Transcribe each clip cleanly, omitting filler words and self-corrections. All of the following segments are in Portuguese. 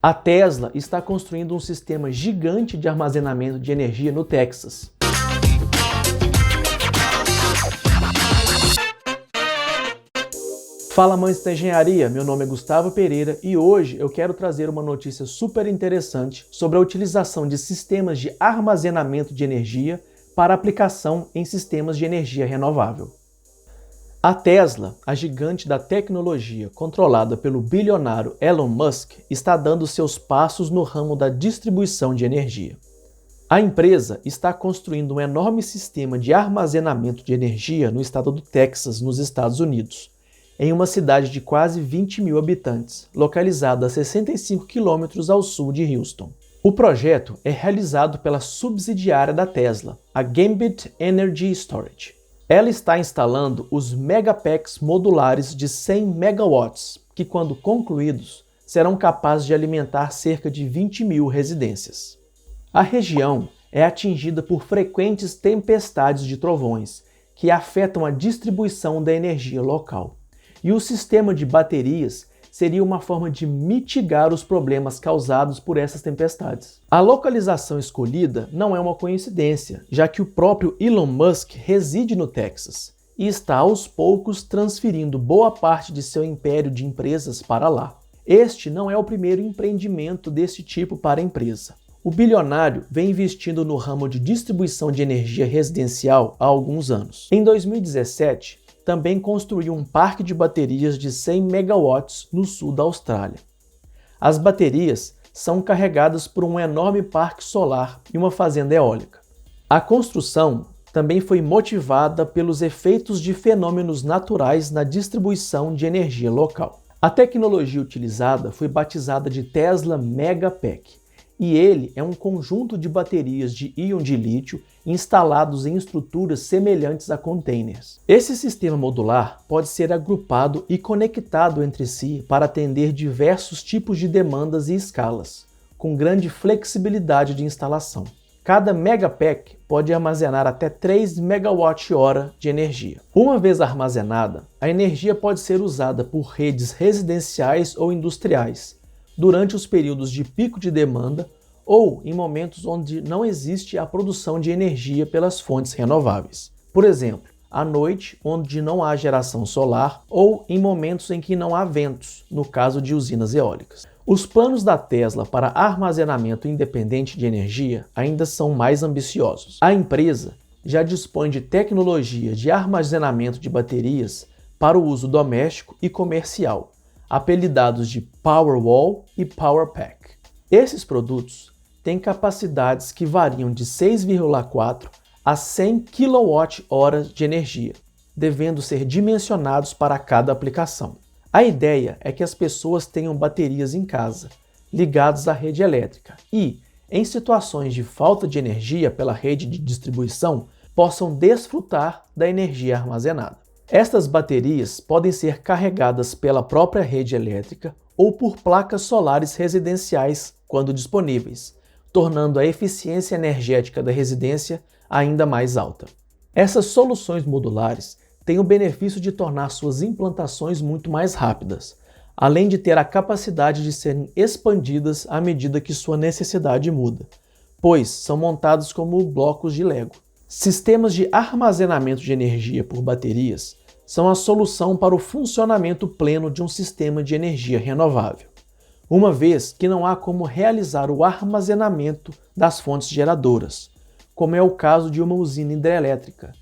A Tesla está construindo um sistema gigante de armazenamento de energia no Texas. Fala, amantes da engenharia, meu nome é Gustavo Pereira e hoje eu quero trazer uma notícia super interessante sobre a utilização de sistemas de armazenamento de energia para aplicação em sistemas de energia renovável. A Tesla, a gigante da tecnologia controlada pelo bilionário Elon Musk, está dando seus passos no ramo da distribuição de energia. A empresa está construindo um enorme sistema de armazenamento de energia no estado do Texas, nos Estados Unidos, em uma cidade de quase 20 mil habitantes, localizada a 65 quilômetros ao sul de Houston. O projeto é realizado pela subsidiária da Tesla, a Gambit Energy Storage. Ela está instalando os Megapacks modulares de 100 megawatts, que quando concluídos, serão capazes de alimentar cerca de 20 mil residências. A região é atingida por frequentes tempestades de trovões, que afetam a distribuição da energia local. E o sistema de baterias seria uma forma de mitigar os problemas causados por essas tempestades. A localização escolhida não é uma coincidência, já que o próprio Elon Musk reside no Texas e está aos poucos transferindo boa parte de seu império de empresas para lá. Este não é o primeiro empreendimento desse tipo para a empresa. O bilionário vem investindo no ramo de distribuição de energia residencial há alguns anos. Em 2017, também construiu um parque de baterias de 100 megawatts no sul da Austrália. As baterias são carregadas por um enorme parque solar e uma fazenda eólica. A construção também foi motivada pelos efeitos de fenômenos naturais na distribuição de energia local. A tecnologia utilizada foi batizada de Tesla Megapack, e ele é um conjunto de baterias de íon de lítio instalados em estruturas semelhantes a containers. Esse sistema modular pode ser agrupado e conectado entre si para atender diversos tipos de demandas e escalas, com grande flexibilidade de instalação. Cada Megapack pode armazenar até 3 megawatt-hora de energia. Uma vez armazenada, a energia pode ser usada por redes residenciais ou industriais, durante os períodos de pico de demanda ou em momentos onde não existe a produção de energia pelas fontes renováveis. Por exemplo, à noite, onde não há geração solar, ou em momentos em que não há ventos, no caso de usinas eólicas. Os planos da Tesla para armazenamento independente de energia ainda são mais ambiciosos. A empresa já dispõe de tecnologia de armazenamento de baterias para o uso doméstico e comercial, apelidados de Powerwall e Powerpack. Esses produtos têm capacidades que variam de 6,4 a 100 kWh de energia, devendo ser dimensionados para cada aplicação. A ideia é que as pessoas tenham baterias em casa, ligadas à rede elétrica e, em situações de falta de energia pela rede de distribuição, possam desfrutar da energia armazenada. Estas baterias podem ser carregadas pela própria rede elétrica ou por placas solares residenciais, quando disponíveis, tornando a eficiência energética da residência ainda mais alta. Essas soluções modulares têm o benefício de tornar suas implantações muito mais rápidas, além de ter a capacidade de serem expandidas à medida que sua necessidade muda, pois são montados como blocos de Lego. Sistemas de armazenamento de energia por baterias são a solução para o funcionamento pleno de um sistema de energia renovável, uma vez que não há como realizar o armazenamento das fontes geradoras, como é o caso de uma usina hidrelétrica,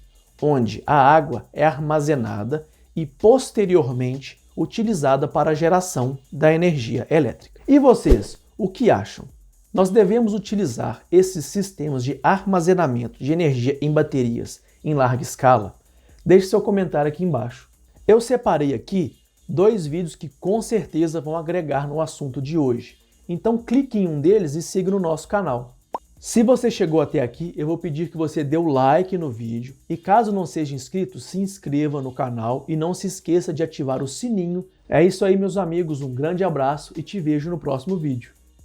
onde a água é armazenada e posteriormente utilizada para a geração da energia elétrica. E vocês, o que acham? Nós devemos utilizar esses sistemas de armazenamento de energia em baterias em larga escala? Deixe seu comentário aqui embaixo. Eu separei aqui 2 vídeos que com certeza vão agregar no assunto de hoje. Então clique em um deles e siga no nosso canal. Se você chegou até aqui, eu vou pedir que você dê o like no vídeo e caso não seja inscrito, se inscreva no canal e não se esqueça de ativar o sininho. É isso aí, meus amigos, um grande abraço e te vejo no próximo vídeo.